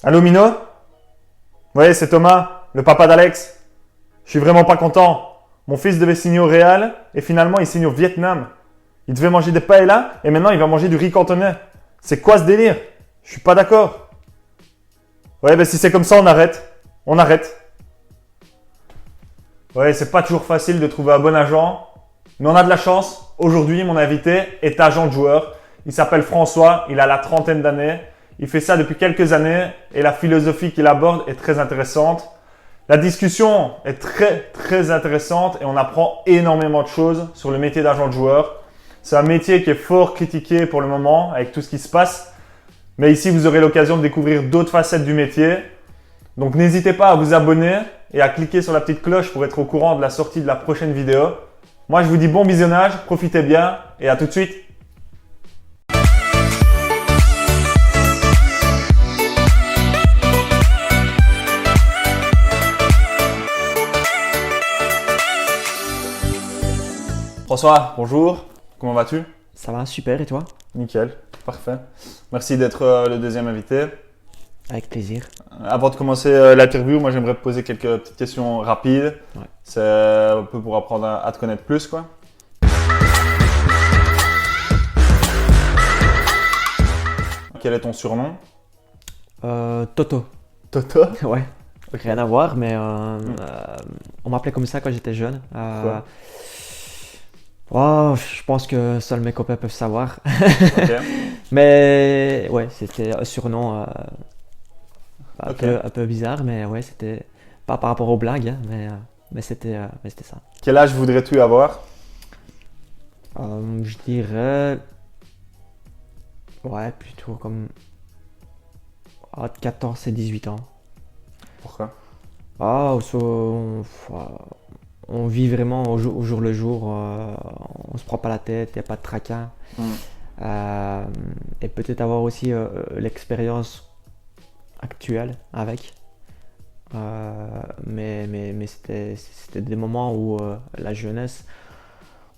Allô Mino? Ouais, c'est Thomas, le papa d'Alex. Je suis vraiment pas content. Mon fils devait signer au Real et finalement il signe au Vietnam. Il devait manger des paellas et maintenant il va manger du riz cantonais. C'est quoi ce délire? Je suis pas d'accord. Ouais, ben si c'est comme ça, on arrête. On arrête. Ouais, c'est pas toujours facile de trouver un bon agent, mais on a de la chance. Aujourd'hui, mon invité est agent de joueur. Il s'appelle François, il a la trentaine d'années. Il fait ça depuis quelques années et la philosophie qu'il aborde est très intéressante. La discussion est très intéressante et on apprend énormément de choses sur le métier d'agent de joueur. C'est un métier qui est fort critiqué pour le moment avec tout ce qui se passe. Mais ici, vous aurez l'occasion de découvrir d'autres facettes du métier. Donc n'hésitez pas à vous abonner et à cliquer sur la petite cloche pour être au courant de la sortie de la prochaine vidéo. Moi, je vous dis bon visionnage, profitez bien et à tout de suite. François, bonjour. Comment vas-tu? Ça va, super, et toi? Nickel, parfait. Merci d'être le deuxième invité. Avec plaisir. Avant de commencer l'interview, moi j'aimerais te poser quelques petites questions rapides. Ouais. C'est un peu pour apprendre à te connaître plus, quoi. Quel est ton surnom? Toto. Toto. Ouais, rien à voir, mais on m'appelait comme ça quand j'étais jeune. Je pense que seuls mes copains peuvent savoir. Ok. Mais ouais, c'était un surnom un, Ok. un peu bizarre, mais ouais, c'était pas par rapport aux blagues, hein, mais c'était ça. Quel âge voudrais-tu avoir? Je dirais, ouais, plutôt comme entre 14 et 18 ans. Pourquoi? On vit vraiment au jour le jour, on se prend pas la tête, il n'y a pas de tracas. Et peut-être avoir aussi l'expérience actuelle avec. Mais c'était des moments où la jeunesse,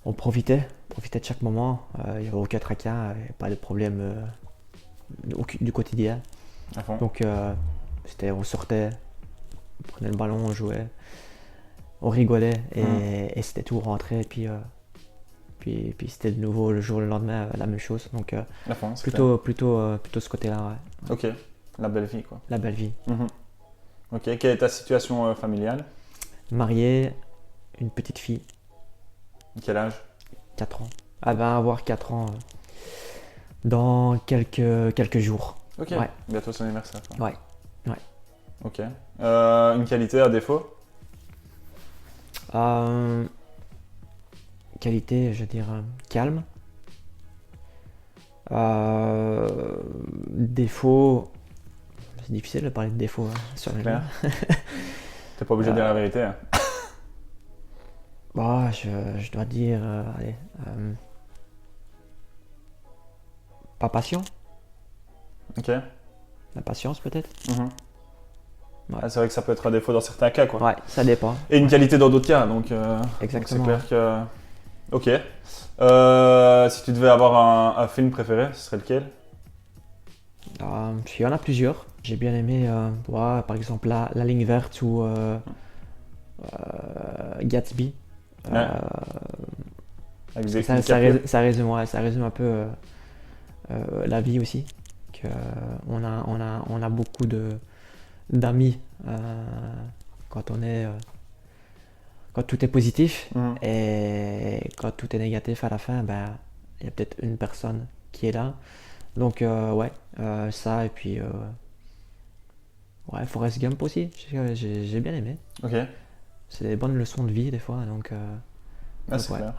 on profitait de chaque moment. Il n'y avait aucun tracas, pas de problème du quotidien. À fond. Donc on sortait, on prenait le ballon, on jouait, on rigolait et c'était tout, rentré. Puis c'était de nouveau le jour le lendemain la même chose. Donc À fond, c'est plutôt ce côté-là, ouais. Ok, la belle vie, quoi. La belle vie. Mhm. Ok, quelle est ta situation familiale? Marié, une petite fille, Quel âge? 4 ans. Elle va avoir 4 ans dans quelques jours. Ok, Ouais. bientôt son anniversaire, quoi. Ouais. Ok. Une qualité, un défaut? Qualité, je veux dire, calme. Défaut, c'est difficile de parler de défaut sur les Clair. T'es pas obligé de dire la vérité, hein. Je dois dire, allez, pas patient, Ok. la patience peut-être. Mhm. Ouais. Ah, c'est vrai que ça peut être un défaut dans certains cas, quoi. Ouais, ça dépend. Et une qualité dans d'autres cas, donc Exactement. c'est clair que. Ok. Si tu devais avoir un film préféré, ce serait lequel? Il y en a plusieurs. J'ai bien aimé, par exemple, la ligne verte ou Gatsby. Ouais. Avec Ça DiCaprio. ça résume un peu la vie aussi. Que, on a beaucoup d'amis quand quand tout est positif Mhm. et quand tout est négatif à la fin, il y a peut-être une personne qui est là. Donc ça et puis Forrest Gump aussi, j'ai bien aimé. Ok. C'est des bonnes leçons de vie des fois, donc Ah, c'est ouais. clair.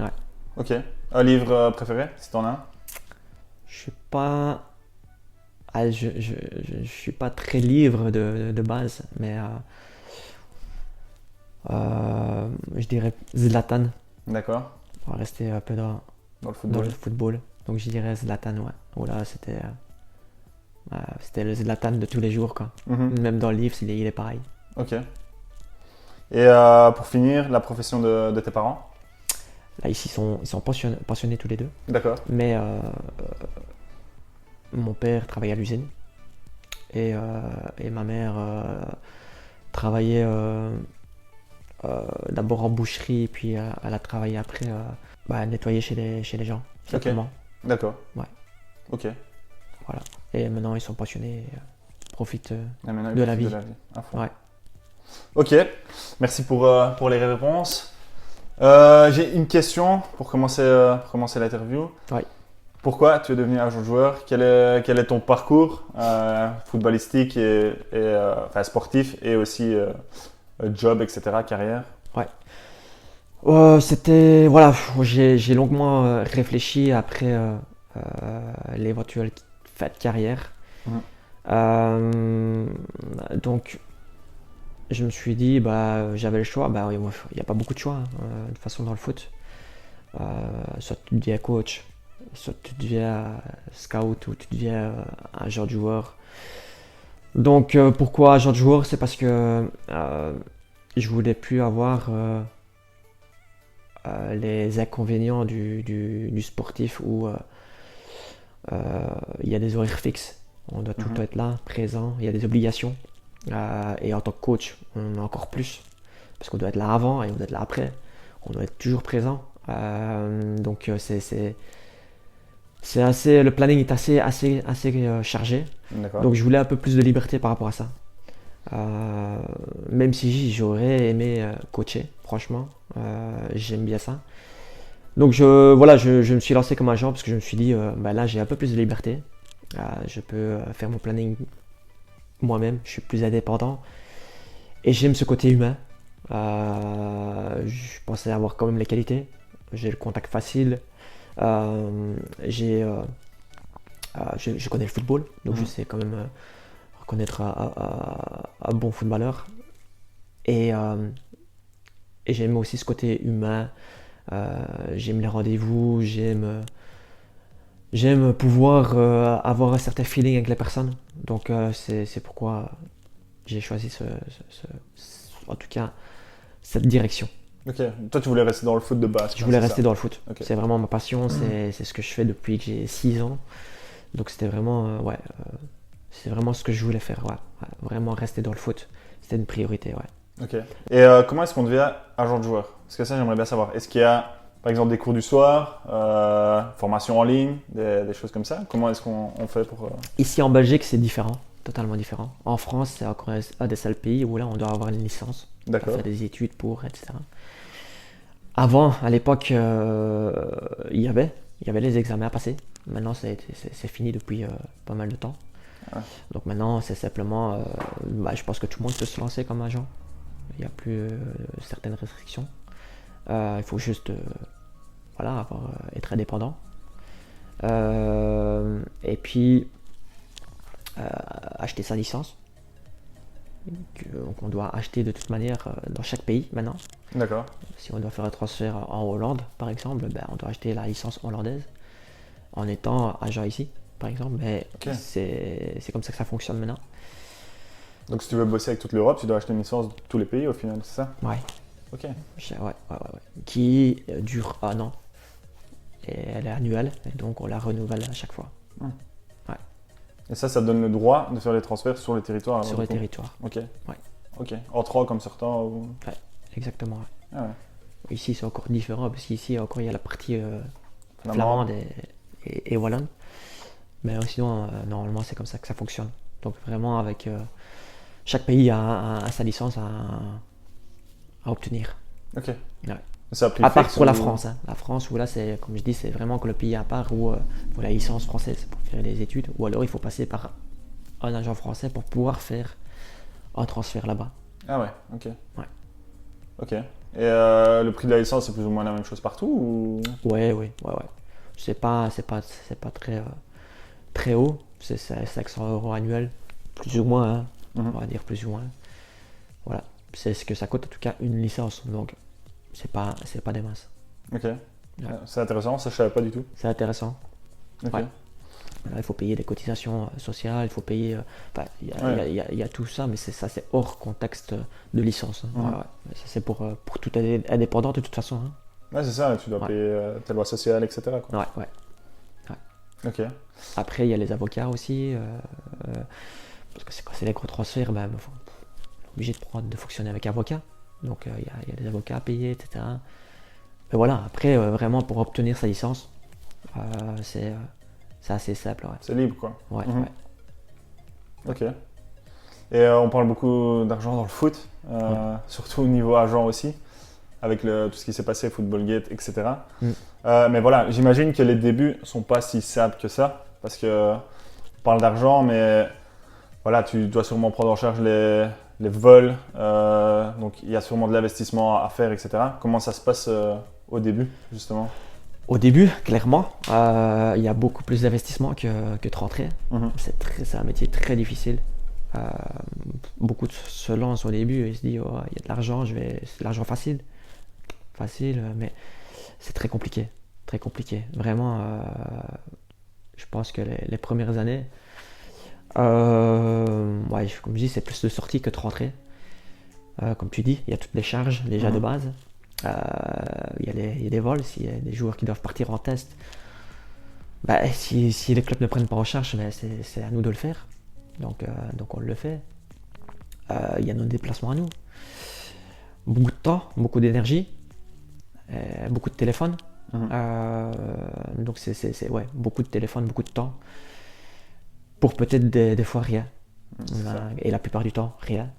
Ouais. Ok. Un livre préféré, si t'en as un? Je suis pas je suis pas très livre de base, mais je dirais Zlatan. D'accord. On va rester un peu dans Dans le le football. football. Donc je dirais Zlatan, ouais. Oh là, c'était le Zlatan de tous les jours, quoi. Mhm. Même dans le livre, il est pareil. Ok. Et pour finir, la profession de tes parents? Là, ici, ils sont passionnés tous les deux. D'accord. Mais mon père travaille à l'usine et ma mère travaillait d'abord en boucherie, puis elle a travaillé après à nettoyer chez les gens, simplement. D'accord. Ouais. Ok. Voilà. Et maintenant, ils sont passionnés, profitent Et maintenant, il de la profite vie. à fond. Ouais. Ok. Merci pour les réponses. J'ai une question pour commencer l'interview. Ouais. Pourquoi tu es devenu agent de joueur? Quel est ton parcours footballistique enfin, sportif et aussi job, etc., carrière? C'était voilà, j'ai longuement réfléchi après l'éventuelle fin de carrière. Mhm. Donc je me suis dit j'avais le choix. Il n'y a pas beaucoup de choix hein, de toute façon dans le foot. Soit tu deviens coach, soit tu deviens scout ou tu deviens agent de joueur. Donc pourquoi agent de joueur? C'est parce que je voulais plus avoir les inconvénients du sportif où il y a des horaires fixes. On doit tout le temps être là, présent. Il y a des obligations. Et en tant que coach, on a encore plus. Parce qu'on doit être là avant et on doit être là après. On doit être toujours présent. Donc c'est assez, le planning est assez chargé. D'accord. Donc je voulais un peu plus de liberté par rapport à ça. Même si j'aurais aimé coacher, franchement, j'aime bien ça. Donc je me suis lancé comme agent parce que je me suis dit, là j'ai un peu plus de liberté, je peux faire mon planning moi-même, je suis plus indépendant et j'aime ce côté humain. Je pensais avoir quand même les qualités, j'ai le contact facile, je connais le football, donc je sais quand même reconnaître un bon footballeur. Et j'aime aussi ce côté humain. J'aime les rendez-vous, j'aime pouvoir avoir un certain feeling avec les personnes. Donc c'est pourquoi j'ai choisi en tout cas cette direction. Ok. Toi, tu voulais rester dans le foot de base. Je voulais rester dans le foot. Okay. C'est vraiment ma passion, c'est ce que je fais depuis que j'ai 6 ans. Donc c'était vraiment, c'est vraiment ce que je voulais faire. Ouais. Vraiment rester dans le foot, c'était une priorité. Ouais. Ok. Et comment est-ce qu'on devient agent de joueur? Parce que ça, j'aimerais bien savoir. Est-ce qu'il y a, par exemple, des cours du soir, formation en ligne, des choses comme ça? Comment est-ce qu'on fait pour… Ici en Belgique, c'est différent, totalement différent. En France, c'est encore un des seuls pays où là, on doit avoir une licence, faire des études pour, etc. Avant, à l'époque, il y avait les examens à passer. Maintenant, c'est fini depuis pas mal de temps. Ouais. Donc maintenant, c'est simplement, je pense que tout le monde peut se lancer comme agent. Il n'y a plus certaines restrictions. Il faut juste être indépendant. Et puis, acheter sa licence. Donc on doit acheter de toute manière dans chaque pays maintenant. D'accord. Si on doit faire un transfert en Hollande, par exemple, on doit acheter la licence hollandaise en étant agent ici, par exemple. Mais c'est comme ça que ça fonctionne maintenant. Donc si tu veux bosser avec toute l'Europe, tu dois acheter une licence de tous les pays au final, c'est ça? Ouais. Ok. Ouais. Qui dure 1 an. Et elle est annuelle, et donc on la renouvelle à chaque fois. Ouais. Et ça donne le droit de faire les transferts sur les territoires? Sur les territoires. Ok. Ouais. Ok. En 3 comme certains ou… Ouais, exactement. Ouais. Ah ouais. Ici c'est encore différent, parce qu'ici encore il y a la partie flamande et wallonne. Mais sinon, normalement c'est comme ça que ça fonctionne. Donc vraiment avec… chaque pays a sa licence à obtenir. Ok. Ouais. Ça a pris à part pour la France. Hein. La France, où là, c'est, comme je dis, c'est vraiment que le pays à part où pour la licence française pour faire les études. Ou alors il faut passer par un agent français pour pouvoir faire un transfert là-bas. Ah ouais, ok. Ouais. Ok. Et le prix de la licence, c'est plus ou moins la même chose partout ou… Ouais. C'est pas très haut. C'est 500 € annuels, plus ou moins. Hein. On va dire plus ou moins. Voilà. C'est ce que ça coûte en tout cas une licence. Donc c'est pas des masses. Ok. Ouais. C'est intéressant, ça je savais pas du tout. C'est intéressant. Ok. Ouais. Là, il faut payer des cotisations sociales, il faut payer. Il y a tout ça, mais c'est hors contexte de licence. Hein. Ouais. Ça, c'est pour tout indépendant de toute façon. Hein. Ouais, c'est ça, tu dois payer ta loi sociale, etc. Quoi. Ouais. Ok. Après, il y a les avocats aussi. parce que quand c'est les gros transferts, on est obligé de fonctionner avec avocat. Donc il y a des avocats à payer, etc. Mais voilà, après, vraiment pour obtenir sa licence, c'est assez simple. Ouais. C'est libre, quoi. Ouais, Mhm. ouais. Ok. Et on parle beaucoup d'argent dans le foot, surtout au niveau agent aussi, avec tout ce qui s'est passé, Footballgate, etc. Mais voilà, j'imagine que les débuts sont pas si simples que ça, parce que on parle d'argent, mais voilà, tu dois sûrement prendre en charge les vols, donc il y a sûrement de l'investissement à faire, etc. Comment ça se passe au début, justement? Au début, clairement, il y a beaucoup plus d'investissement que de rentrée. Mhm. C'est un métier très difficile. Beaucoup se lancent au début et se disent oh, il y a de l'argent, c'est de l'argent facile. Facile, mais c'est très compliqué. Très compliqué. Vraiment, je pense que les premières années, ouais, comme je dis, c'est plus de sorties que de rentrée. Comme tu dis, il y a toutes les charges déjà de base. Il y a des vols, s'il y a des joueurs qui doivent partir en test. Si les clubs ne prennent pas en charge, c'est à nous de le faire. Donc on le fait. Il y a nos déplacements à nous. Beaucoup de temps, beaucoup d'énergie, beaucoup de téléphone. Donc c'est ouais, beaucoup de téléphone, beaucoup de temps. Pour peut-être des fois rien. Et la plupart du temps, rien.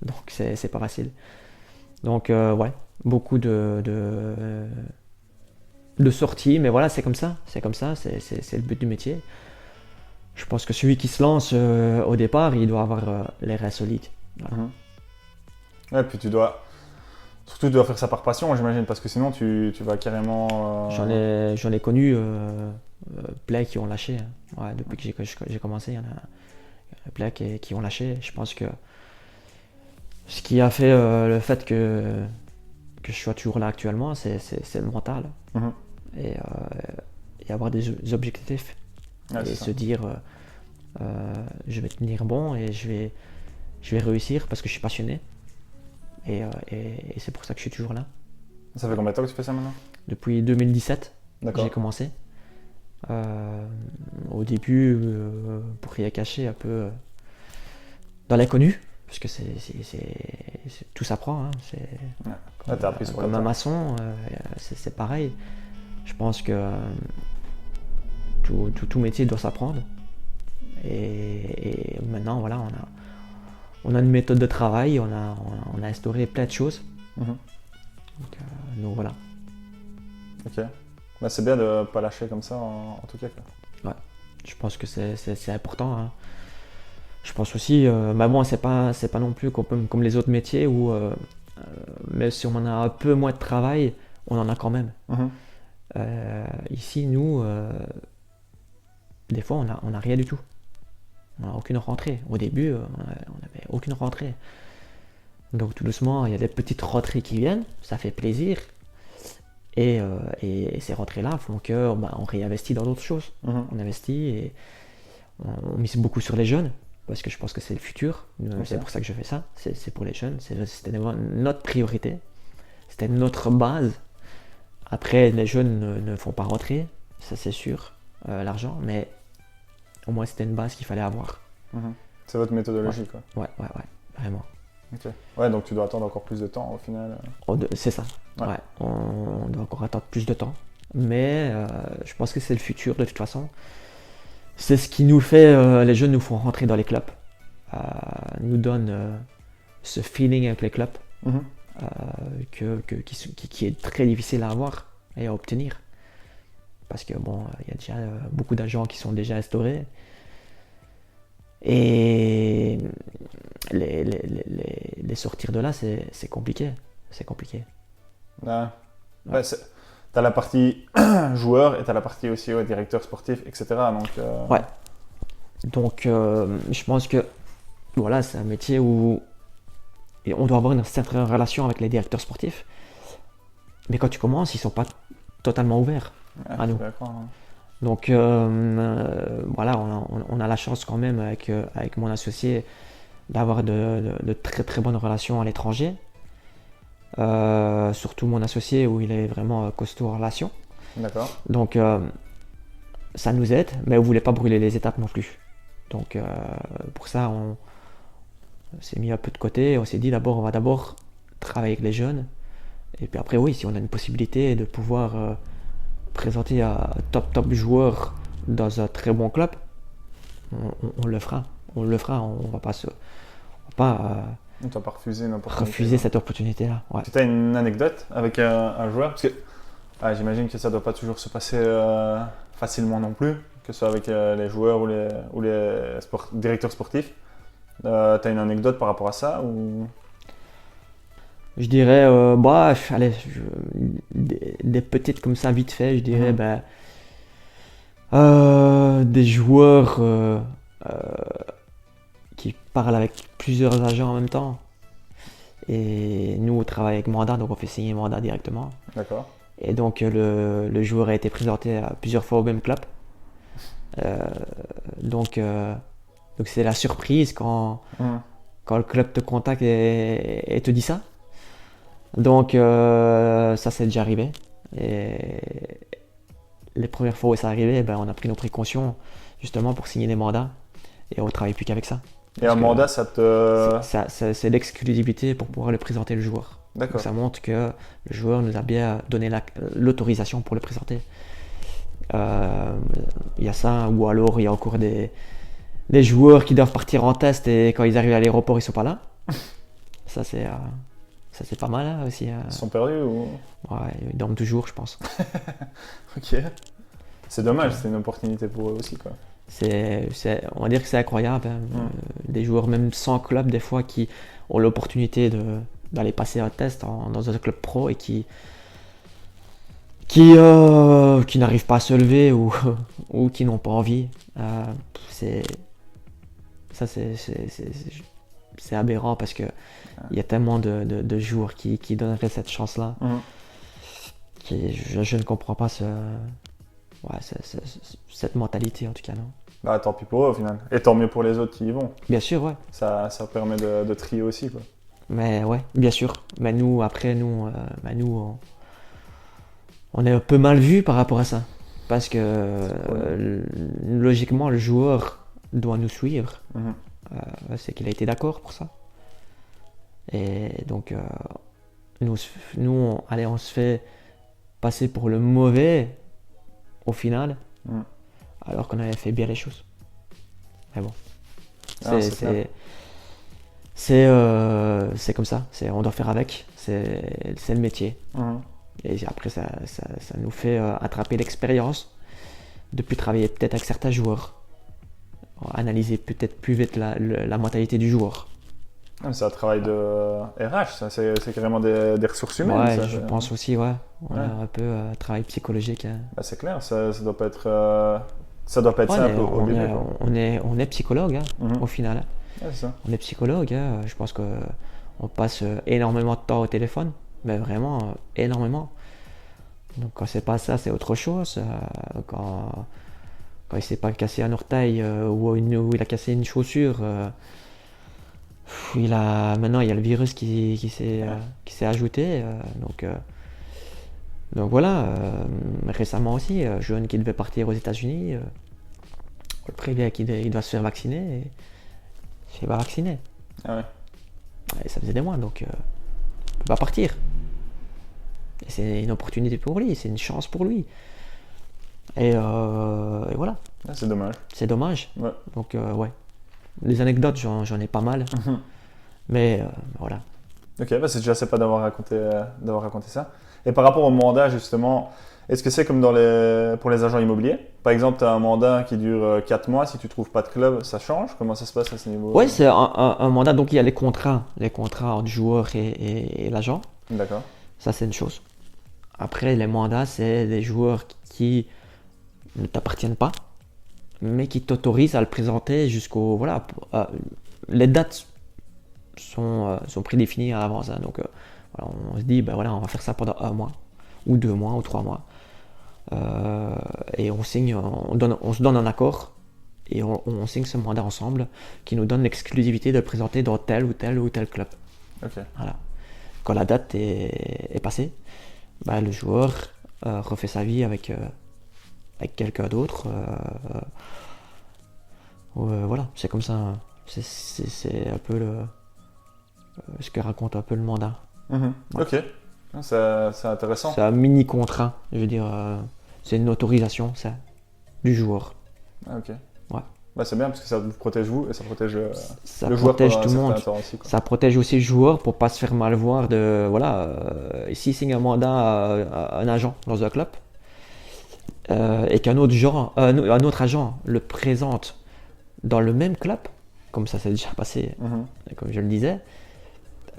Donc c'est pas facile. Donc ouais, beaucoup de sorties, mais voilà, c'est comme ça, c'est le but du métier. Je pense que celui qui se lance au départ, il doit avoir les reins solides. Voilà. Ouais, puis tu dois faire ça par passion, j'imagine, parce que sinon tu vas carrément. J'en ai connu plein qui ont lâché. Hein. Ouais, depuis que j'ai commencé, il y en a plein qui ont lâché. Je pense que ce qui a fait le fait que je sois toujours là actuellement, c'est le mental. Et avoir des objectifs. Ouais, et se dire je vais tenir bon et je vais réussir parce que je suis passionné. Et c'est pour ça que je suis toujours là. Ça fait combien de temps que tu fais ça maintenant? Depuis 2017, j'ai commencé. Au début, pour rien cacher, un peu dans l'inconnu, parce que tout s'apprend. Hein. T'as appris sur comme un maçon, c'est pareil. Je pense que tout métier doit s'apprendre. Et maintenant, voilà, on a une méthode de travail, on a instauré plein de choses. Donc voilà. Ok. C'est bien de ne pas lâcher comme ça, en tout cas. Quoi. Ouais, je pense que c'est important. Hein. Je pense aussi, mais bon, c'est pas non plus comme les autres métiers où, même si on en a un peu moins de travail, on en a quand même. Ici, nous, des fois, on n'a rien du tout. On n'a aucune rentrée. Au début, on n'avait aucune rentrée. Donc tout doucement, il y a des petites rentrées qui viennent, ça fait plaisir. Et ces rentrées-là font qu'on réinvestit dans d'autres choses. On investit et on mise beaucoup sur les jeunes, parce que je pense que c'est le futur. C'est pour ça que je fais ça, c'est pour les jeunes. C'était notre priorité, c'était notre base. Après, les jeunes ne font pas rentrer, ça c'est sûr, l'argent, mais au moins c'était une base qu'il fallait avoir. C'est votre méthodologie, quoi. Ouais, vraiment. Ok. Ouais, donc tu dois attendre encore plus de temps au final. C'est ça. Ouais. On doit encore attendre plus de temps. Mais je pense que c'est le futur de toute façon. C'est ce qui nous fait, les jeunes nous font rentrer dans les clubs. Nous donne ce feeling avec les clubs qui est très difficile à avoir et à obtenir. Parce que bon, il y a déjà beaucoup d'agents qui sont déjà instaurés. Et les sortir de là, c'est compliqué. C'est compliqué. Ouais, t'as la partie joueur et t'as la partie aussi directeur sportif, etc. Donc, ouais. Donc, je pense que voilà, c'est un métier où on doit avoir une certaine relation avec les directeurs sportifs. Mais quand tu commences, ils sont pas totalement ouverts à nous. Donc voilà, on a la chance quand même avec mon associé d'avoir de très très bonnes relations à l'étranger. Surtout mon associé où il est vraiment costaud en relation. D'accord. Donc ça nous aide, mais on ne voulait pas brûler les étapes non plus. Donc pour ça, on s'est mis un peu de côté. On s'est dit on va d'abord travailler avec les jeunes. Et puis après, oui, si on a une possibilité de pouvoir présenter un top joueur dans un très bon club, on le fera. On le fera. On va pas On t'a pas refusé une opportunité. refuser cette opportunité-là. Ouais. Tu as une anecdote avec un joueur? Parce que j'imagine que ça doit pas toujours se passer facilement non plus, que ce soit avec les joueurs ou les directeurs sportifs. Tu as une anecdote par rapport à ça ou... Je dirais, allez, des petites comme ça, vite fait, je dirais, des joueurs qui parlent avec plusieurs agents en même temps. Et nous, on travaille avec mandat, donc on fait signer mandat directement. D'accord. Et donc, le joueur a été présenté à plusieurs fois au même club. Donc c'est la surprise quand le club te contacte et te dit ça. Donc ça c'est déjà arrivé. Et les premières fois où ça arrivait, on a pris nos précautions justement pour signer des mandats et on ne travaille plus qu'avec ça. Et un mandat, ça te... C'est l'exclusivité pour pouvoir le présenter le joueur. D'accord. Donc ça montre que le joueur nous a bien donné l'autorisation pour le présenter. Il y a ça, ou alors il y a encore des joueurs qui doivent partir en test et quand ils arrivent à l'aéroport ils sont pas là. Ça c'est pas mal hein, aussi. Ils sont perdus ou... Ouais, ils dorment toujours je pense. Ok. C'est dommage, c'est une opportunité pour eux aussi quoi. On va dire que c'est incroyable. Hein. Des joueurs même sans club des fois qui ont l'opportunité d'aller passer un test dans un club pro et qui n'arrivent pas à se lever ou qui n'ont pas envie. C'est aberrant parce que il y a tellement de joueurs qui donneraient cette chance-là. Je ne comprends pas cette mentalité en tout cas. Non. Bah tant pis pour eux au final. Et tant mieux pour les autres qui y vont. Bien sûr, ouais. Ça permet de trier aussi quoi. Mais ouais, bien sûr. Mais nous, on est un peu mal vu par rapport à ça. Parce que logiquement, le joueur doit nous suivre. C'est qu'il a été d'accord pour ça. Et donc, nous on se fait passer pour le mauvais au final, alors qu'on avait fait bien les choses. Mais bon, c'est comme ça. On doit faire avec. C'est le métier. Et après, ça nous fait attraper l'expérience de plus travailler peut-être avec certains joueurs, analyser peut-être plus vite la mentalité du joueur. C'est un travail de RH, ça. C'est carrément des ressources humaines. Ouais, ça, je pense aussi, ouais. On a un peu travail psychologique. Hein. Bah, c'est clair, ça doit pas être simple au début. On est psychologue hein, au final. Hein. Ouais, c'est ça. On est psychologue, hein. Je pense qu'on passe énormément de temps au téléphone, mais vraiment énormément. Donc quand c'est pas ça, c'est autre chose. Quand il s'est pas cassé un orteil ou il a cassé une chaussure, maintenant il y a le virus qui s'est ajouté. Donc voilà, récemment aussi, jeune qui devait partir aux États-Unis, le prévient qu'il doit se faire vacciner et il s'est pas vacciné. Ah ouais. Et ça faisait des mois, donc il peut pas partir. Et c'est une opportunité pour lui, c'est une chance pour lui. Et voilà. Ah, c'est dommage. C'est dommage. Ouais. Donc ouais. Les anecdotes, j'en ai pas mal. Mais voilà. Ok, c'est déjà sympa d'avoir raconté ça. Et par rapport au mandat, justement, est-ce que c'est comme pour les agents immobiliers? Par exemple, tu as un mandat qui dure 4 mois, si tu ne trouves pas de club, ça change? Comment ça se passe à ce niveau? Oui, c'est un mandat, donc il y a les contrats entre joueur et l'agent. D'accord. Ça, c'est une chose. Après, les mandats, c'est des joueurs qui ne t'appartiennent pas, mais qui t'autorisent à le présenter jusqu'au... Voilà, les dates sont prédéfinies à l'avance. Hein, donc, voilà, on se dit, on va faire ça pendant 1 mois, ou 2 mois, ou 3 mois. Et on signe, on se donne un accord, et on signe ce mandat ensemble, qui nous donne l'exclusivité de le présenter dans tel ou tel club. Okay. Voilà. Quand la date est passée, le joueur refait sa vie avec quelqu'un d'autre, Voilà, c'est comme ça. C'est un peu ce que raconte un peu le mandat. Mhm. Ouais. Ok, c'est intéressant. C'est un mini contrat, je veux dire, c'est une autorisation, ça, du joueur. Ah, ok. Ouais. Bah, c'est bien parce que ça vous protège vous et ça protège Ça le joueur protège pendant tout le un monde. certain temps aussi, quoi. Ça protège aussi le joueur pour pas se faire mal voir de voilà. S'il signe un mandat à un agent dans un club et qu'un autre un autre agent le présente dans le même club, comme ça s'est déjà passé, Mhm. comme je le disais,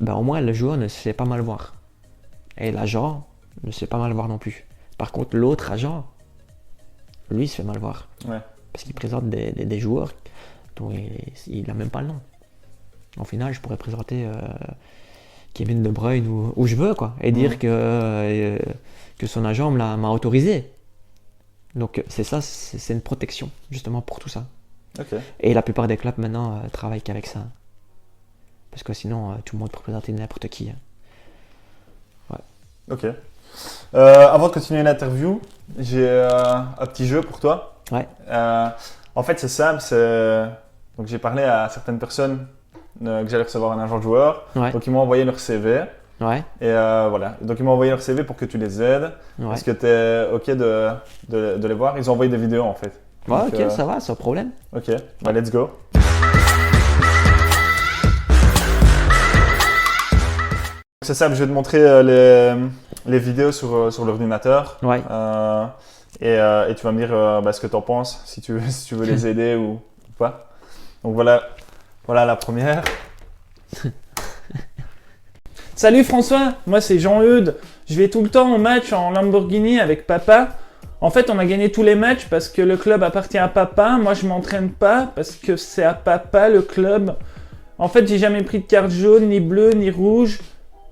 ben au moins le joueur ne se fait pas mal voir. Et l'agent ne se fait pas mal voir non plus. Par contre, l'autre agent, lui, se fait mal voir. Ouais. Parce qu'il présente des joueurs dont il n'a même pas le nom. En final, je pourrais présenter Kevin De Bruyne où je veux, quoi, et dire que son agent m'a autorisé. Donc c'est ça, c'est une protection, justement, pour tout ça. Ok. Et la plupart des clubs, maintenant, travaillent qu'avec ça. Parce que sinon, tout le monde peut présenter n'importe qui. Ok. Avant de continuer l'interview, j'ai un petit jeu pour toi. Ouais. En fait, c'est simple. Donc, j'ai parlé à certaines personnes que j'allais recevoir un agent de joueur. Ouais. Donc, ils m'ont envoyé leur CV. Ouais. Et voilà. Donc, ils m'ont envoyé leur CV pour que tu les aides. Ouais. Est-ce que tu es OK de les voir? Ils ont envoyé des vidéos en fait. Ouais, Donc, ok, ça va, sans problème. Ok, bah, let's go. C'est simple, je vais te montrer les vidéos sur l'ordinateur. Ouais. Et tu vas me dire ce que tu en penses, si tu veux les aider ou pas. Donc voilà la première. Salut François, moi c'est Jean-Eudes. Je vais tout le temps au match en Lamborghini avec papa. En fait, on a gagné tous les matchs parce que le club appartient à papa. Moi, je m'entraîne pas parce que c'est à papa le club. En fait, j'ai jamais pris de carte jaune, ni bleue, ni rouge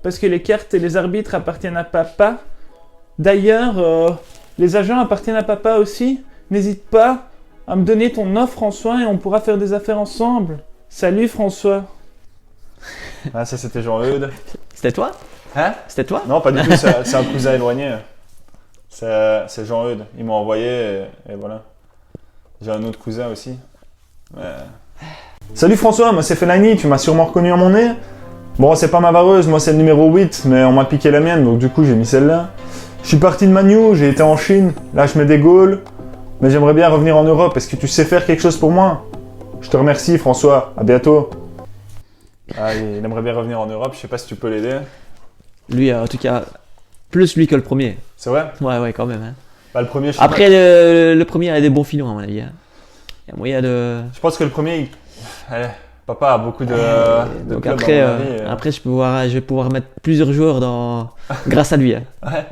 parce que les cartes et les arbitres appartiennent à papa. D'ailleurs, les agents appartiennent à papa aussi. N'hésite pas à me donner ton offre, François, et on pourra faire des affaires ensemble. Salut François. Ah, ça c'était Jean-Eudes. C'était toi? Hein? C'était toi? Non, pas du tout, c'est un cousin éloigné. C'est Jean-Eudes. Il m'a envoyé et voilà. J'ai un autre cousin aussi. Mais... Salut François, moi c'est Fellaini, tu m'as sûrement reconnu à mon nez. Bon, c'est pas ma vareuse, moi c'est le numéro 8, mais on m'a piqué la mienne, donc du coup j'ai mis celle-là. Je suis parti de Manu, j'ai été en Chine, là je mets des goals, mais j'aimerais bien revenir en Europe. Est-ce que tu sais faire quelque chose pour moi? Je te remercie François, à bientôt. Ah, il aimerait bien revenir en Europe, je sais pas si tu peux l'aider. Lui, en tout cas, plus lui que le premier. C'est vrai? Ouais, quand même. Hein. Bah, le premier, je sais Après, le premier a des bons filons, à mon avis. Hein. Il y a moyen de. Je pense que le premier, allez, papa a beaucoup de Donc clubs, après, à mon avis, après je vais pouvoir mettre plusieurs joueurs grâce à lui. Hein. Ouais.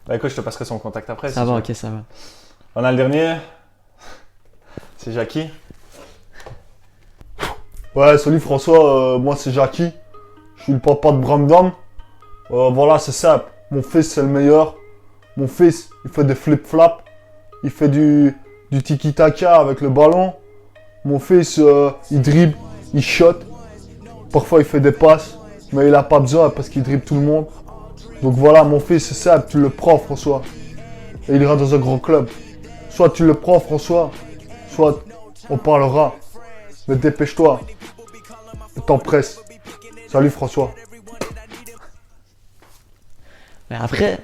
Bah écoute, je te passerai son contact après. Ça si va, tu veux. ok, ça va. On a le dernier. C'est Jackie. Ouais, salut François, moi c'est Jackie. Je suis le papa de Brandon. Voilà, c'est simple. Mon fils c'est le meilleur. Mon fils, il fait des flip-flaps. Il fait du tiki-taka avec le ballon. Mon fils, il dribble, il shot. Parfois il fait des passes, mais il a pas besoin parce qu'il dribble tout le monde. Donc voilà, mon fils, c'est simple, tu le prends François. Et il ira dans un grand club. Soit tu le prends François, soit on parlera. Mais dépêche-toi. Ne t'empresse. Salut François. Mais après,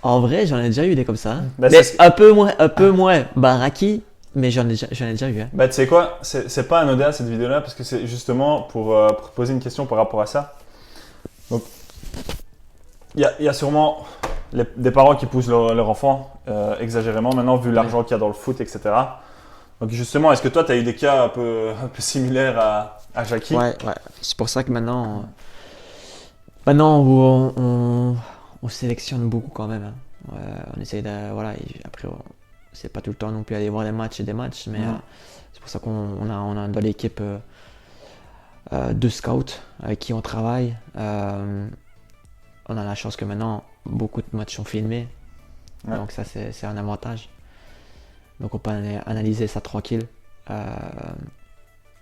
en vrai, j'en ai déjà eu des comme ça. Hein. Bah, Mais c'est- un peu moins Baraki, mais j'en ai déjà eu. Hein. Bah tu sais quoi, c'est pas anodin cette vidéo-là parce que c'est justement pour poser une question par rapport à ça. Donc, il y a sûrement des parents qui poussent leur enfant exagérément maintenant vu l'argent qu'il y a dans le foot, etc. Donc justement, est-ce que toi, tu as eu des cas un peu similaires à Jackie? Ouais. C'est pour ça que maintenant on sélectionne beaucoup quand même. Hein. On essaye de. Voilà, après, c'est pas tout le temps non plus aller voir des matchs et des matchs, mais c'est pour ça qu'on a dans l'équipe 2 scouts avec qui on travaille. On a la chance que maintenant, beaucoup de matchs sont filmés. Ouais. Donc ça, c'est un avantage. Donc on peut analyser ça tranquille.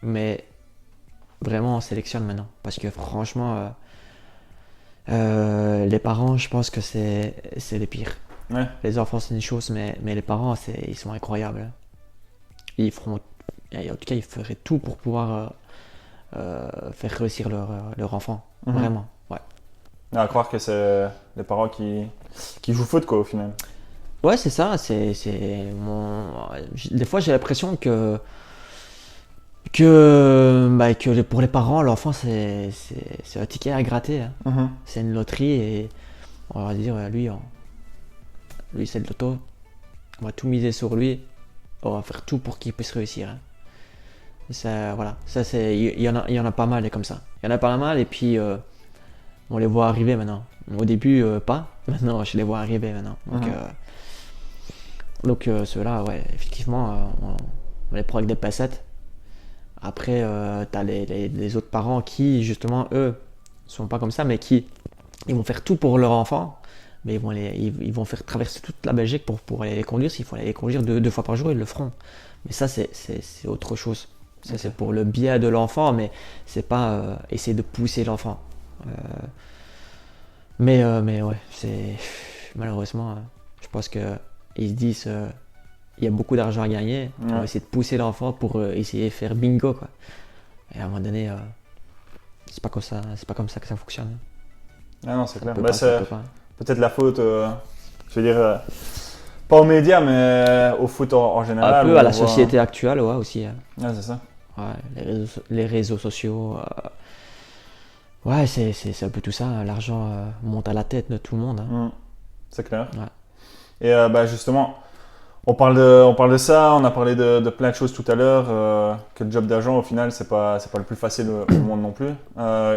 Mais vraiment, on sélectionne maintenant. Parce que franchement, les parents, je pense que c'est les pires. Ouais. Les enfants, c'est une chose, mais les parents, ils sont incroyables. Ils feront Et en tout cas, ils feraient tout pour pouvoir faire réussir leur enfant. Mhm. Vraiment, ouais. À croire que c'est les parents qui jouent foot, quoi, au final. Ouais, c'est ça. Des fois, j'ai l'impression que pour les parents, l'enfant, c'est un ticket à gratter, hein. Mhm. C'est une loterie et on va dire, lui, c'est de l'auto. On va tout miser sur lui. On va faire tout pour qu'il puisse réussir, hein. Et ça, voilà. Ça, il y en a pas mal comme ça. Il y en a pas mal et puis on les voit arriver maintenant. Au début, pas. Maintenant, je les vois arriver maintenant. Donc, ceux-là, ouais, effectivement, on les prend avec des pincettes. Après, t'as les autres parents qui, justement, eux, sont pas comme ça, mais ils vont faire tout pour leur enfant. Mais ils vont faire traverser toute la Belgique pour aller les conduire. S'il faut aller les conduire deux fois par jour, ils le feront. Mais ça, c'est autre chose. Ça, c'est pour le bien de l'enfant, mais c'est pas essayer de pousser l'enfant. Mais ouais, malheureusement, je pense qu'ils se disent il y a beaucoup d'argent à gagner. On va essayer de pousser l'enfant pour essayer de faire bingo, quoi. Et à un moment donné, c'est pas comme ça que ça fonctionne. Ah non, c'est clair. peut Bah, pas, ça c'est peut pas. peut-être la faute, je veux dire, pas aux médias, mais au foot en général. Un peu où à on la voit- société actuelle, ouais, aussi, hein. Ouais, c'est ça. Ouais, les réseaux sociaux. Ouais, c'est un peu tout ça, hein. L'argent monte à la tête de tout le monde, hein. Mm. C'est clair. Ouais. Et bah, justement, on parle de ça, on a parlé de plein de choses tout à l'heure, que le job d'agent, au final, c'est pas le plus facile au monde non plus.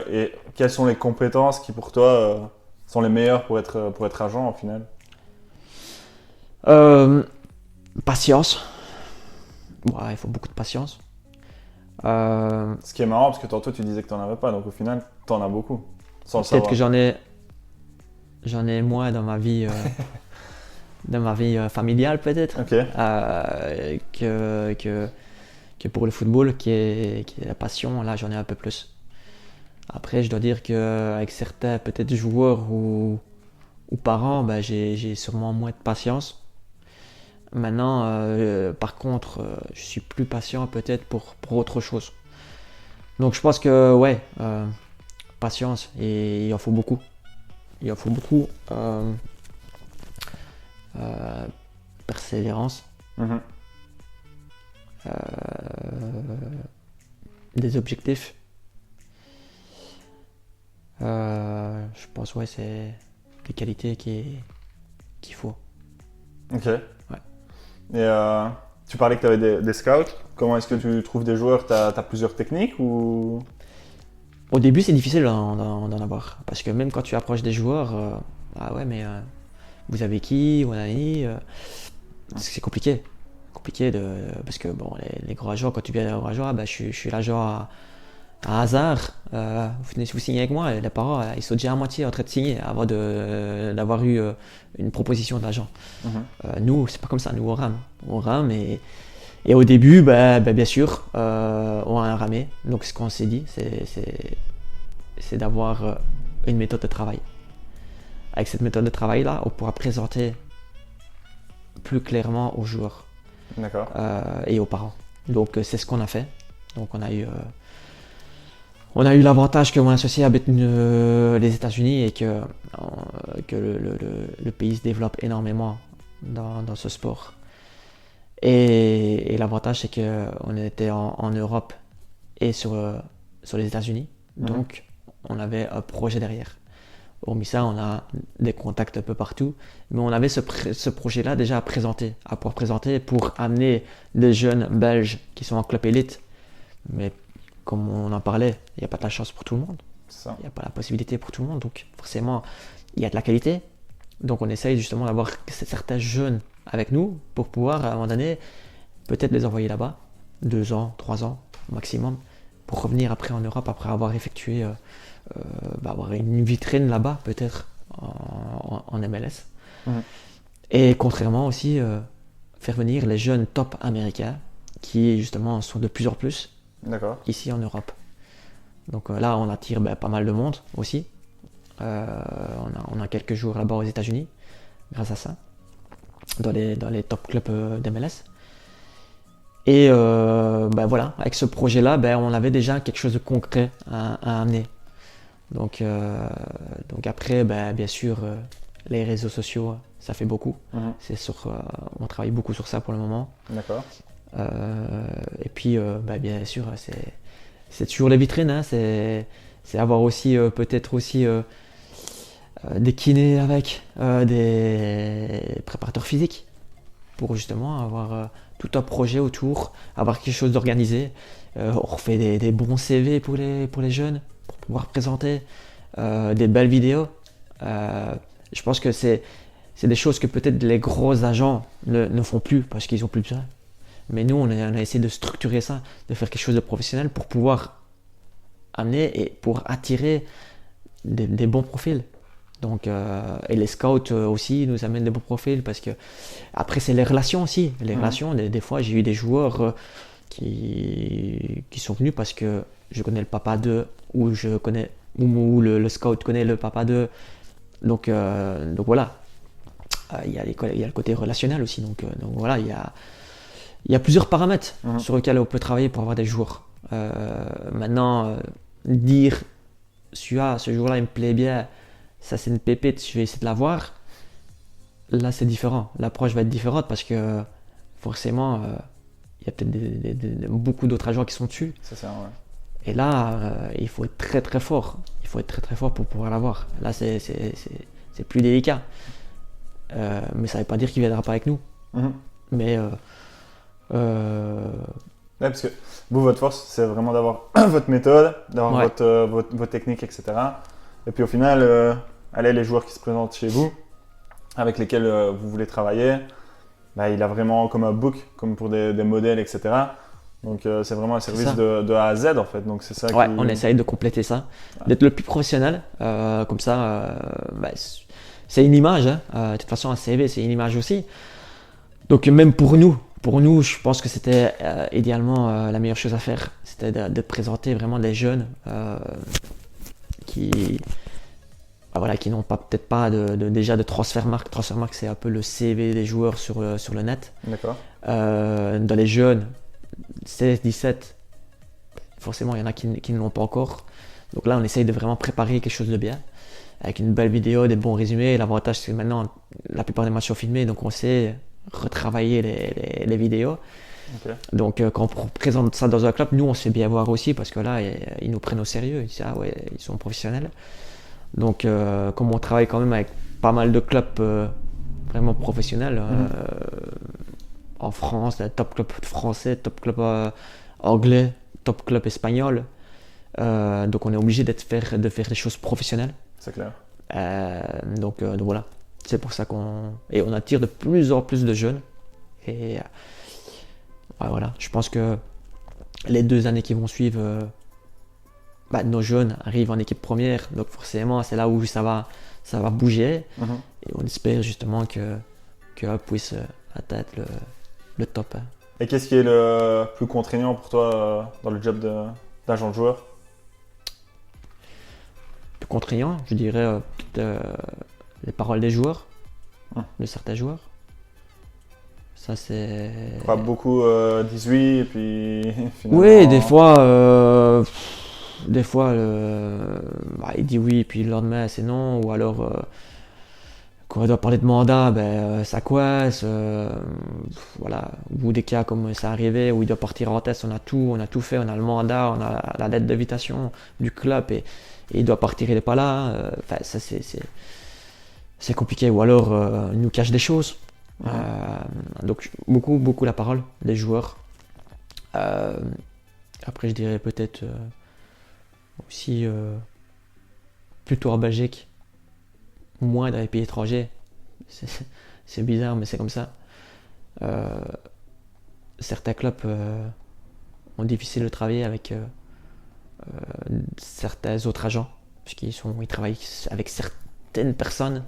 Et quelles sont les compétences qui, pour toi, sont les meilleures pour être agent, au final? Patience. Ouais, il faut beaucoup de patience. Ce qui est marrant, parce que tantôt, tu disais que tu n'en avais pas, donc au final, tu en as beaucoup, sans le Peut-être savoir. que j'en ai moins dans ma vie, familiale, peut-être, Ok. que pour le football, qui est la passion. Là, j'en ai un peu plus. Après, je dois dire qu'avec certains peut-être joueurs ou parents, bah, j'ai sûrement moins de patience. Maintenant, par contre, je suis plus patient peut-être pour autre chose. Donc je pense que ouais, patience, et il en faut beaucoup. Il en faut beaucoup. Persévérance, Mhm. des objectifs. Je pense ouais, c'est des qualités qu'il faut. Ok. Et tu parlais que tu avais des scouts. Comment est-ce que tu trouves des joueurs? Tu as plusieurs techniques ou... Au début, c'est difficile d'en avoir. Parce que même quand tu approches des joueurs, ah ouais, mais vous avez qui? Vous en avez c'est compliqué. Parce que bon, les gros agents, quand tu viens aux agents, bah, je suis l'agent à hasard. Vous venez vous signer avec moi, et les parents, ils sont déjà à moitié en train de signer avant d'avoir eu une proposition de l'agent. Mhm. Nous, c'est pas comme ça, nous on rame. On rame et au début, bien sûr, on a ramé. Donc ce qu'on s'est dit, c'est d'avoir une méthode de travail. Avec cette méthode de travail-là, on pourra présenter plus clairement aux joueurs D'accord. et aux parents. Donc c'est ce qu'on a fait. Donc on a eu l'avantage que mon associé habite les États-Unis et que le pays se développe énormément dans ce sport. Et l'avantage, c'est qu'on était en Europe et sur les États-Unis. Donc, on avait un projet derrière. Hormis ça, on a des contacts un peu partout. Mais on avait ce projet-là déjà à pouvoir présenter pour amener des jeunes Belges qui sont en club élite. Mais comme on en parlait, il n'y a pas de la chance pour tout le monde. C'est ça. Il n'y a pas la possibilité pour tout le monde. Donc, forcément, il y a de la qualité. Donc, on essaye justement d'avoir certains jeunes avec nous pour pouvoir, à un moment donné, peut-être les envoyer là-bas, 2 ans, 3 ans maximum, pour revenir après en Europe, après avoir effectué, avoir une vitrine là-bas, peut-être en MLS. Mhm. Et contrairement aussi, faire venir les jeunes top américains qui, justement, sont de plus en plus D'accord. ici en Europe. Donc là, on attire pas mal de monde aussi. On a quelques jours là-bas aux États-Unis, grâce à ça, dans les top clubs d'MLS. Et voilà, avec ce projet-là, on avait déjà quelque chose de concret à amener. Donc après, bien sûr, les réseaux sociaux, ça fait beaucoup. Mhm. On travaille beaucoup sur ça pour le moment. D'accord. Et puis, bien sûr, c'est toujours les vitrines. Hein, c'est avoir aussi, peut-être aussi des kinés avec, des préparateurs physiques pour justement avoir tout un projet autour, avoir quelque chose d'organisé. On refait des bons CV pour les jeunes, pour pouvoir présenter des belles vidéos. Je pense que c'est des choses que peut-être les gros agents ne font plus parce qu'ils n'ont plus besoin. Mais nous, on a essayé de structurer ça, de faire quelque chose de professionnel pour pouvoir amener et pour attirer des bons profils. Donc, et les scouts aussi nous amènent des bons profils parce que après c'est les relations aussi. Les relations, des fois j'ai eu des joueurs qui sont venus parce que je connais le papa d'eux ou le scout connaît le papa d'eux. Donc voilà. Il y a le côté relationnel aussi. Donc voilà, il y a plusieurs paramètres sur lesquels on peut travailler pour avoir des joueurs. Maintenant, dire ce jour-là il me plaît bien, ça c'est une pépite, je vais essayer de l'avoir. Là c'est différent, l'approche va être différente parce que forcément il y a peut-être beaucoup d'autres agents qui sont dessus. C'est ça, ouais. Et là il faut être très très fort. Il faut être très très fort pour pouvoir l'avoir. Là c'est plus délicat. Mais ça ne veut pas dire qu'il ne viendra pas avec nous. Mais Ouais, parce que vous, votre force, c'est vraiment d'avoir votre méthode, d'avoir votre technique, etc. Et puis au final, les joueurs qui se présentent chez vous, avec lesquels vous voulez travailler, il a vraiment comme un book, comme pour des modèles, etc. Donc c'est vraiment un service de A à Z en fait. Donc c'est ça. On essaye de compléter ça, d'être le plus professionnel. Comme ça, c'est une image. Hein. De toute façon, un CV, c'est une image aussi. Donc même pour nous, je pense que c'était idéalement la meilleure chose à faire. C'était de présenter vraiment des jeunes qui n'ont peut-être pas déjà de Transfermarkt. Transfermarkt, c'est un peu le CV des joueurs sur le net. D'accord. Dans les jeunes, 16, 17, forcément, il y en a qui ne l'ont pas encore. Donc là, on essaye de vraiment préparer quelque chose de bien, avec une belle vidéo, des bons résumés. L'avantage, c'est que maintenant, la plupart des matchs sont filmés, donc on sait retravailler les vidéos. Okay. Donc quand on présente ça dans un club, nous on se fait bien voir aussi parce que là ils nous prennent au sérieux, ils disent ils sont professionnels. Donc comme on travaille quand même avec pas mal de clubs vraiment professionnels en France, top club français, top club anglais, top club espagnol, donc on est obligé de faire des choses professionnelles. C'est clair. Donc voilà. C'est pour ça qu'on attire de plus en plus de jeunes. Et voilà, je pense que les 2 années qui vont suivre, nos jeunes arrivent en équipe première. Donc forcément, c'est là où ça va bouger. Et on espère justement que puisse atteindre le top. Et qu'est-ce qui est le plus contraignant pour toi dans le job d'agent de joueur? Plus contraignant, je dirais les paroles des joueurs, de certains joueurs. Ça c'est. Pas beaucoup 18 et puis finalement. Oui, des fois, il dit oui et puis le lendemain c'est non, ou alors quand on doit parler de mandat, ça coince. Voilà, ou des cas comme ça arrivait où il doit partir en test, on a tout fait, on a le mandat, on a la lettre d'invitation du club et il doit partir, il n'est pas là. Ça c'est compliqué, ou alors il nous cache des choses. Donc beaucoup la parole des joueurs. Après je dirais peut-être aussi plutôt en Belgique, moins dans les pays étrangers. C'est bizarre mais c'est comme ça. Certains clubs ont difficile de travailler avec certains autres agents parce qu'ils travaillent avec certaines personnes.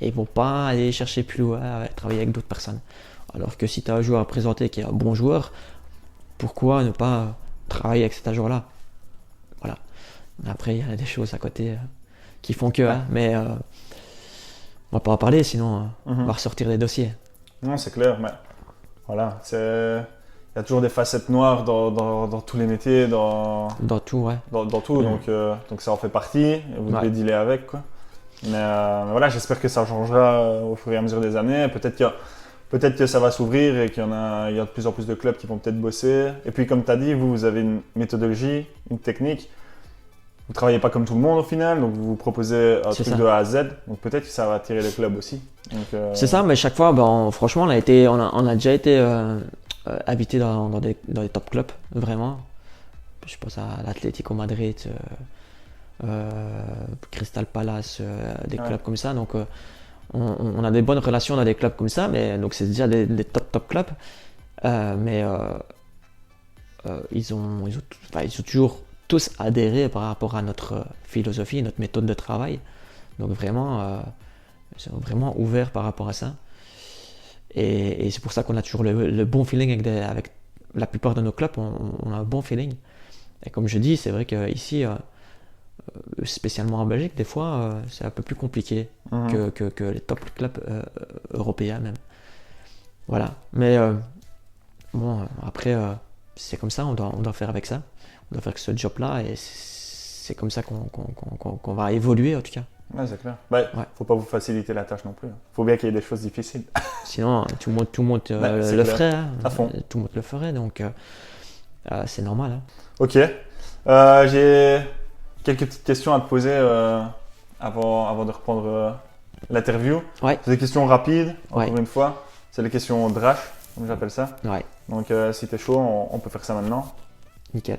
Et ils ne vont pas aller chercher plus loin à travailler avec d'autres personnes. Alors que si tu as un joueur à présenter qui est un bon joueur, pourquoi ne pas travailler avec cet joueur-là? Voilà. Après, il y a des choses à côté qui font que, mais on va pas en parler, sinon on va ressortir des dossiers. Non, c'est clair, mais voilà, il y a toujours des facettes noires dans tous les métiers, dans tout, ouais. tout, donc ça en fait partie, et vous devez dealer avec, quoi. Mais voilà, j'espère que ça changera au fur et à mesure des années. Peut-être que ça va s'ouvrir et qu'il y a de plus en plus de clubs qui vont peut-être bosser. Et puis comme tu as dit, vous avez une méthodologie, une technique. Vous ne travaillez pas comme tout le monde au final, donc vous proposez un truc de A à Z. Donc peut-être que ça va attirer les clubs aussi. C'est ça, mais chaque fois, franchement, on a déjà été habité dans des top clubs, vraiment. Je pense à l'Atlético Madrid, Crystal Palace, des clubs comme ça. Donc on a des bonnes relations dans des clubs comme ça, mais donc c'est déjà des top clubs. Ils ont toujours tous adhéré par rapport à notre philosophie, notre méthode de travail. Donc vraiment, ils sont vraiment ouverts par rapport à ça. Et c'est pour ça qu'on a toujours le bon feeling avec la plupart de nos clubs. On a un bon feeling. Et comme je dis, c'est vrai qu'ici, spécialement en Belgique, des fois, c'est un peu plus compliqué que les top clubs européens même. Voilà. Mais après, c'est comme ça, on doit faire avec ça. On doit faire ce job-là et c'est comme ça qu'on va évoluer en tout cas. Ouais, c'est clair. Faut pas vous faciliter la tâche non plus. Faut bien qu'il y ait des choses difficiles. Sinon, tout le monde le ferait. Hein. À fond. Tout le monde le ferait, donc c'est normal. Hein. Ok. J'ai quelques petites questions à te poser avant de reprendre l'interview. Ouais. C'est des questions rapides, encore une fois. C'est les questions Drash, comme j'appelle ça. Ouais. Donc si t'es chaud, on peut faire ça maintenant. Nickel.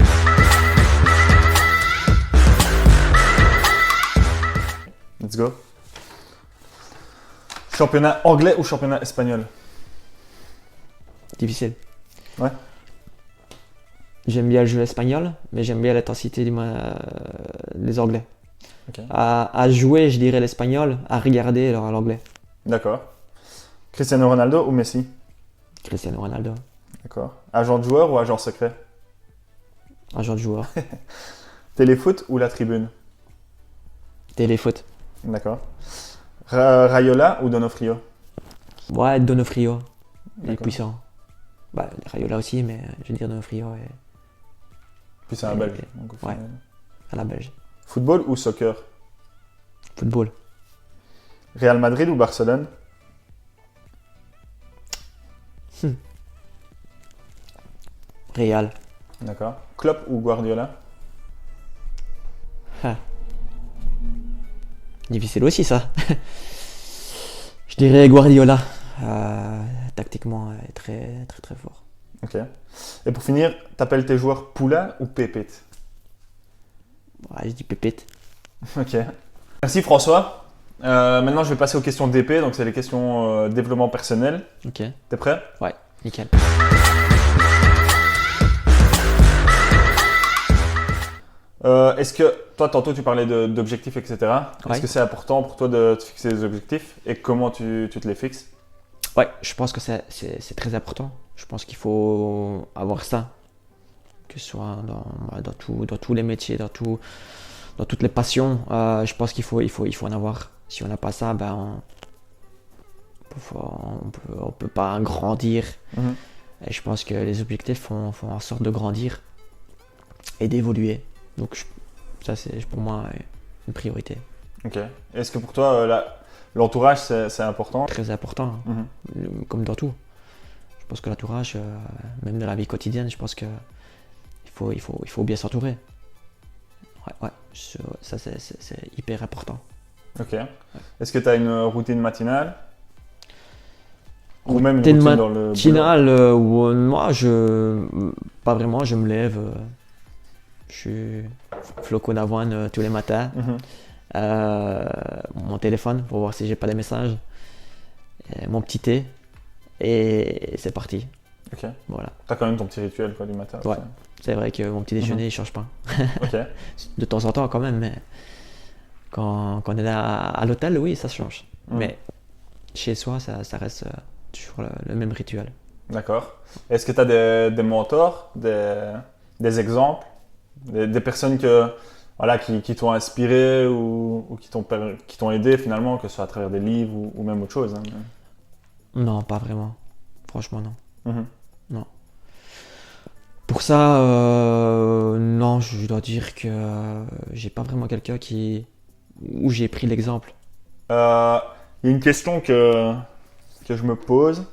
Let's go. Championnat anglais ou championnat espagnol? Difficile. Ouais. J'aime bien le jeu espagnol, mais j'aime bien l'intensité des Anglais. Okay. À jouer, je dirais l'espagnol, à regarder l'anglais. D'accord. Cristiano Ronaldo ou Messi? Cristiano Ronaldo. D'accord. Agent de joueur ou agent secret? Agent de joueur. Téléfoot ou la tribune? Téléfoot. D'accord. Raiola ou Donofrio? Ouais, Donofrio. Il est D'accord. puissant. Raiola aussi, mais je veux dire Donofrio. Puis c'est un Belge. Donc, ouais, à la Belge. Football ou soccer? Football. Real Madrid ou Barcelone? Real. D'accord. Klopp ou Guardiola? Difficile aussi ça. Je dirais Guardiola. Tactiquement, très très très fort. Ok. Et pour finir, t'appelles tes joueurs Poula ou Pépite? Ouais, je dis Pépite. Ok. Merci François. Maintenant, je vais passer aux questions d'épée. Donc, c'est les questions développement personnel. Ok. T'es prêt? Ouais, nickel. Est-ce que toi, tantôt, tu parlais d'objectifs, etc. Ouais. Est-ce que c'est important pour toi de te fixer des objectifs et comment tu te les fixes? Ouais, je pense que c'est très important. Je pense qu'il faut avoir ça, que ce soit dans tous les métiers, dans toutes les passions. Je pense qu'il faut en avoir. Si on n'a pas ça, on peut pas grandir. Mhm. Et je pense que les objectifs font en sorte de grandir et d'évoluer. Donc ça, c'est pour moi une priorité. Ok. Est-ce que pour toi, l'entourage, c'est important? Très important, hein. Comme dans tout. Je pense que l'entourage, même dans la vie quotidienne, je pense que il faut bien s'entourer. Ouais, ça c'est hyper important. Ok. Est-ce que tu as une routine matinale? Ou même une routine dans le matinale, moi, pas vraiment, je me lève, je suis flocon d'avoine tous les matins. Mon téléphone pour voir si j'ai pas des messages, mon petit thé et c'est parti. Ok. Voilà. T'as quand même ton petit rituel du matin. Ouais. C'est vrai que mon petit déjeuner il change pas. Ok. De temps en temps quand même, mais quand on est là à l'hôtel, oui, ça change. Mais chez soi, ça reste toujours le même rituel. D'accord. Est-ce que tu as des mentors, des exemples, des personnes qui t'ont inspiré ou qui t'ont aidé finalement, que ce soit à travers des livres ou même autre chose? Non, pas vraiment. Franchement, non. Mhm. Non. Pour ça, non, je dois dire que j'ai pas vraiment quelqu'un où j'ai pris l'exemple. Il y a une question que je me pose.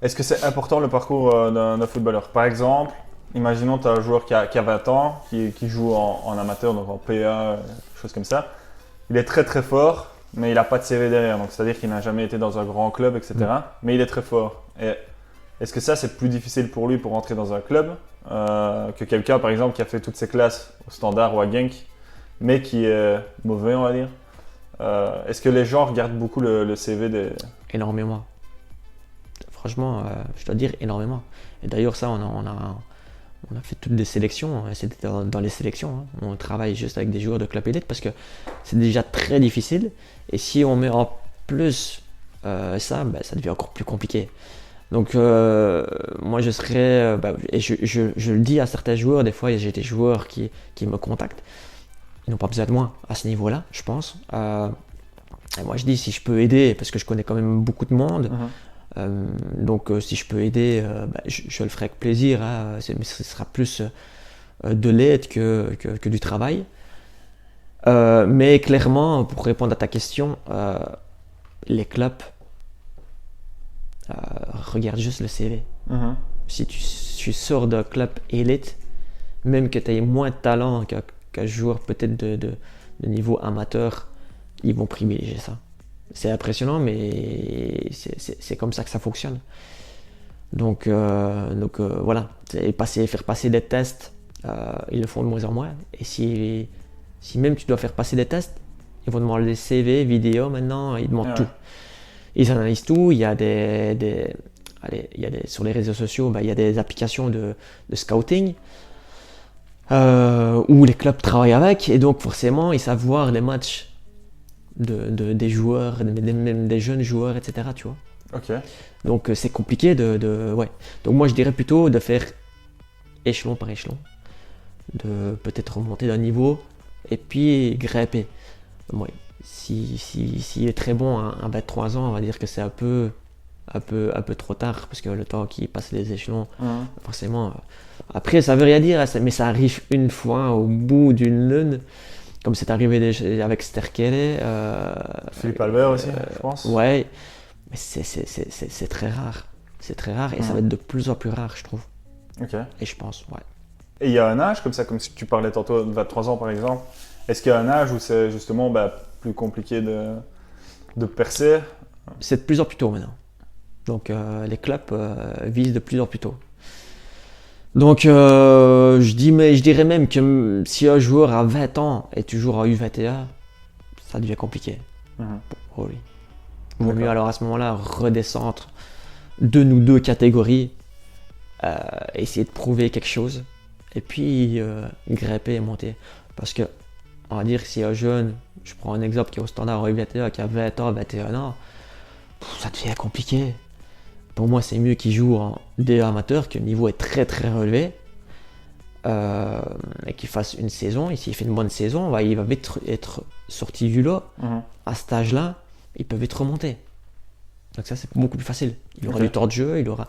Est-ce que c'est important le parcours d'un footballeur? Par exemple, imaginons tu as un joueur qui a 20 ans, qui joue en amateur, donc en PA, choses comme ça. Il est très très fort, mais il n'a pas de CV derrière. Donc c'est-à-dire qu'il n'a jamais été dans un grand club, etc. Mais il est très fort. Et est-ce que ça, c'est plus difficile pour lui pour rentrer dans un club que quelqu'un, par exemple, qui a fait toutes ses classes au Standard ou à Genk, mais qui est mauvais, on va dire? Est-ce que les gens regardent beaucoup le CV des... Énormément. Franchement, je dois dire énormément. Et d'ailleurs, ça, on a fait toutes des sélections. C'était dans les sélections. Hein. On travaille juste avec des joueurs de club élite parce que c'est déjà très difficile. Et si on met en plus ça, ça devient encore plus compliqué. Donc, moi, je serais... et je le dis à certains joueurs, des fois, j'ai des joueurs qui me contactent. Ils n'ont pas besoin de moi à ce niveau-là, je pense. Et moi, je dis, si je peux aider, parce que je connais quand même beaucoup de monde, donc si je peux aider, je le ferai avec plaisir. Hein. Mais ce sera plus de l'aide que du travail. Mais clairement, pour répondre à ta question, les clubs regardent juste le CV. Si tu sors d'un club élite, même que tu aies moins de talent qu'un joueur peut-être de niveau amateur, ils vont privilégier ça. C'est impressionnant, mais c'est comme ça que ça fonctionne. Donc voilà, faire passer des tests, ils le font de moins en moins. Et si même tu dois faire passer des tests, ils vont demander des CV, vidéos maintenant, ils demandent tout. Ils analysent tout, il y a sur les réseaux sociaux, il y a des applications de scouting où les clubs travaillent avec, et donc forcément ils savent voir les matchs des joueurs, même des jeunes joueurs, etc. Tu vois. Ok. Donc c'est compliqué ouais. Donc moi je dirais plutôt de faire échelon par échelon, de peut-être remonter d'un niveau et puis grimper. Ouais. S'il est très bon à 23 ans, on va dire que c'est un peu trop tard, parce que le temps qu'il passe les échelons, forcément. Après, ça veut rien dire, mais ça arrive une fois au bout d'une lune, comme c'est arrivé avec Sterkele. Philippe Albert aussi, je pense. Ouais, mais c'est très rare. C'est très rare et ça va être de plus en plus rare, je trouve. Ok. Et je pense, ouais. Et il y a un âge comme ça, comme si tu parlais tantôt de 23 ans par exemple. Est-ce qu'il y a un âge où c'est justement plus compliqué de percer? C'est de plus en plus tôt maintenant. Donc les clubs visent de plus en plus tôt. Donc je dirais même que si un joueur a 20 ans et toujours en U21, ça devient compliqué. Pour lui. Il vaut mieux alors à ce moment-là redescendre d'une ou deux catégories, essayer de prouver quelque chose et puis grimper et monter. Parce que on va dire que si un jeune, je prends un exemple qui est au Standard en U21, qui a 20 ans, 21 ans, ça devient compliqué. Pour moi, c'est mieux qu'il joue en D1 amateur, que le niveau est très très relevé, et qu'il fasse une saison. Et s'il fait une bonne saison, il va vite être sorti du lot. À cet âge-là, il peut vite remonter. Donc ça, c'est beaucoup plus facile. Il aura du temps de jeu, il aura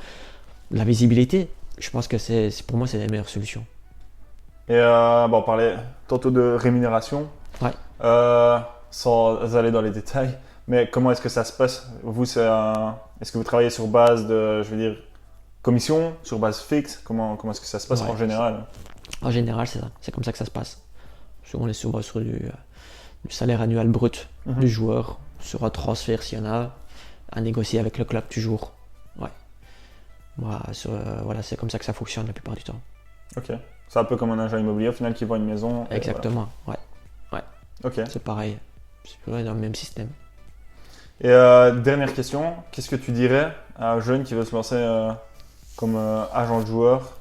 de la visibilité. Je pense que pour moi, c'est la meilleure solution. Et on parlait tantôt de rémunération. Ouais. Sans aller dans les détails. Mais comment est-ce que ça se passe? Vous, est-ce que vous travaillez sur base de, commission, sur base fixe? Comment est-ce que ça se passe en général? En général, c'est ça. C'est comme ça que ça se passe. On est souvent sur du salaire annuel brut du joueur, sur un transfert s'il y en a, à négocier avec le club toujours. Ouais. Voilà, c'est comme ça que ça fonctionne la plupart du temps. Ok. C'est un peu comme un agent immobilier au final qui vend une maison. Exactement, voilà. Ouais. Ok. C'est pareil. C'est dans le même système. Et dernière question, qu'est-ce que tu dirais à un jeune qui veut se lancer comme agent de joueur?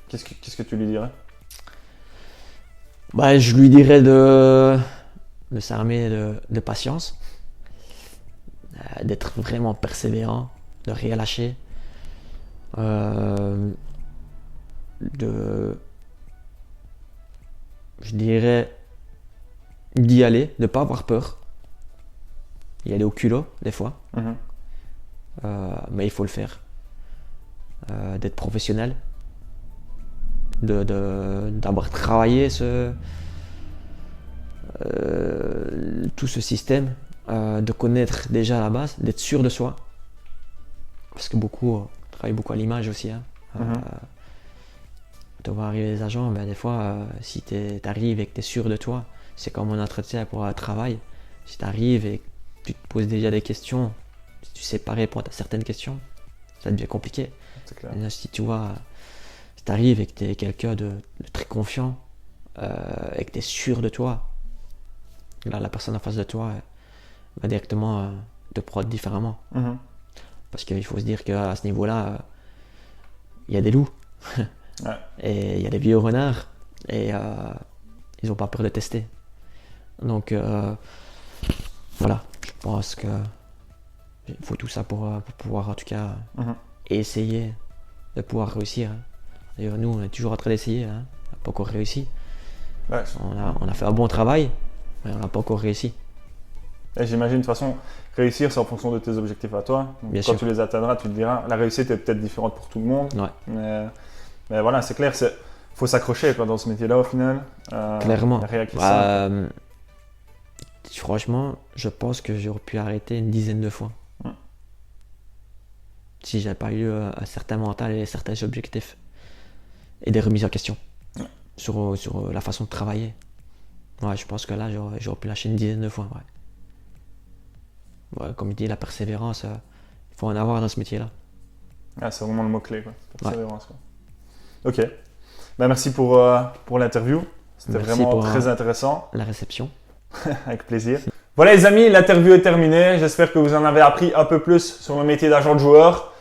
Qu'est-ce que tu lui dirais? Je lui dirais de s'armer de patience, d'être vraiment persévérant, de rien lâcher, je dirais d'y aller, de ne pas avoir peur. Y aller au culot des fois, mais il faut le faire. D'être professionnel, d'avoir travaillé tout ce système, de connaître déjà à la base, d'être sûr de soi. Parce que beaucoup travaillent beaucoup à l'image aussi. Hein. De voir arriver les agents, ben, des fois, si tu arrives et que tu es sûr de toi, c'est comme un entretien pour un travail. Si tu arrives et que tu te poses déjà des questions, si tu sais pas répondre à certaines questions, ça devient compliqué. C'est clair. Et là, si tu vois, si tu arrives et que tu es quelqu'un de très confiant et que tu es sûr de toi, là, la personne en face de toi va directement te prendre différemment. Parce qu'il faut se dire qu'à ce niveau-là, il y a des loups. Ouais. Et il y a des vieux renards et ils n'ont pas peur de tester. Donc voilà, je pense que il faut tout ça pour pouvoir en tout cas essayer de pouvoir réussir. D'ailleurs, nous, on est toujours en train d'essayer, hein. On n'a pas encore réussi. Ouais. On a fait un bon travail, mais on n'a pas encore réussi. Et j'imagine, de toute façon, réussir, c'est en fonction de tes objectifs à toi. Donc, Bien quand sûr. tu les atteindras, tu te diras, la réussite est peut-être différente pour tout le monde. Ouais. Mais voilà, c'est clair, faut s'accrocher dans ce métier-là au final. Clairement. Y a rien qui simple. Franchement, je pense que j'aurais pu arrêter une dizaine de fois. Si j'avais pas eu un certain mental et certains objectifs. Et des remises en question. Sur la façon de travailler. Ouais, je pense que là, j'aurais pu lâcher une dizaine de fois. Ouais, comme il dit, la persévérance, il faut en avoir dans ce métier-là. C'est vraiment le mot-clé, quoi. Persévérance, quoi. Ok. Ben, merci pour l'interview. C'était Merci vraiment pour, très intéressant. La réception. Avec plaisir. Voilà les amis, l'interview est terminée. J'espère que vous en avez appris un peu plus sur le métier d'agent de joueur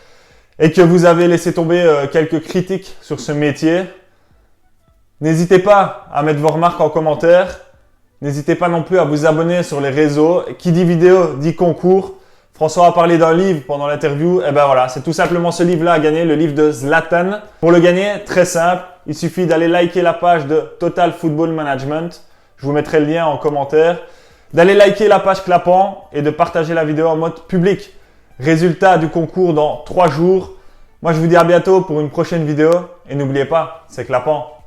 et que vous avez laissé tomber quelques critiques sur ce métier. N'hésitez pas à mettre vos remarques en commentaire. N'hésitez pas non plus à vous abonner sur les réseaux. Qui dit vidéo dit concours. François a parlé d'un livre pendant l'interview. Et ben voilà, c'est tout simplement ce livre-là à gagner, le livre de Zlatan. Pour le gagner, très simple, il suffit d'aller liker la page de Total Football Management. Je vous mettrai le lien en commentaire. D'aller liker la page Clapant et de partager la vidéo en mode public. Résultat du concours dans 3 jours. Moi, je vous dis à bientôt pour une prochaine vidéo. Et n'oubliez pas, c'est Clapant.